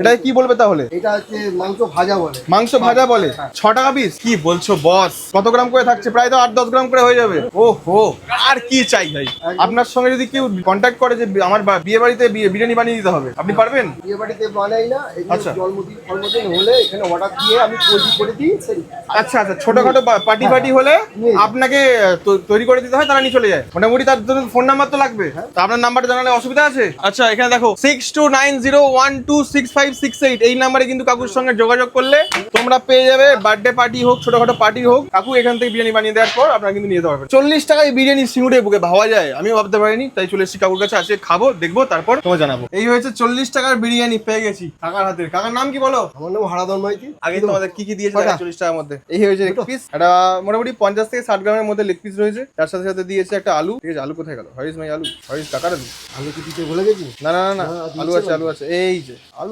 এটা কি বলবে তাহলে? এটা হচ্ছে মাংস ভাজা বলে। মাংস ভাজা বলে? 6 টাকা পিস? কি বলছো বস? কত গ্রাম করে থাকছে? প্রায় তো 8-10 গ্রাম করে হয়ে যাবে। ওহো, আর কি চাই ভাই? আপনার সঙ্গে যদি কেউ কন্ট্যাক্ট করে যে আমার বিয়ে বাড়িতে বিরিয়ানি বানিয়ে দিতে হবে, আপনি পারবেন? বিয়ে বাড়িতে বানাই না, আচ্ছা। জন্মদিন হলে এখানে অর্ডার দিয়ে আমি তৈরি করে দিই। আচ্ছা আচ্ছা, ছোটখাটো পার্টি হলে আপনাকে তৈরি করে দিতে হয়, তারা নিয়ে চলে যায়। মোটামুটি তার জন্য ফোন নাম্বার তো লাগবে। তো আপনার নাম্বারটা জানালে অসুবিধা আছে? আচ্ছা, এখানে দেখো 6290126568 এই নাম্বারে কিন্তু কাকুর সঙ্গে যোগাযোগ করলে তোমরা পেয়ে যাবে। বার্থডে পার্টি হোক, ছোটখাটো পার্টি হোক, কাকু এখান থেকে বিরিয়ানি বানিয়ে দেওয়ার পর আপনারা কিন্তু নিয়ে যেতে পারবেন। 40 টাকায় বিরিয়ানি সিঙ্গুরে বুকে ভাবা যায়? আমিও ভাবতে পারিনি, তাই চলে এসেছি কাকুর কাছে। আজকে খাবো, দেখবো, তারপর তোমায় জানাবো। এই হয়েছে 40 টাকার বিরিয়ানি পেয়ে গেছি কাকার হাতের। কাকার নাম কি বলো? আমার নাম হারাধন মাইতি। আগে তোমাদের কি কি দিয়েছে 40 টাকার মধ্যে? এই হয়েছে লেগ পিস, এটা মোটামুটি 50 থেকে 60 গ্রামের মধ্যে লেগ পিস রয়েছে। তার সাথে সাথে দিয়েছে একটা আলু। ঠিক আছে, আলু কোথায় গেল? হরিশ ভাই আলু, হরিশ কাকার আলু। আমি কি দিতে ভুলে গেছি? না না না না, আলু আছে, আলু আছে, এই যে আলু।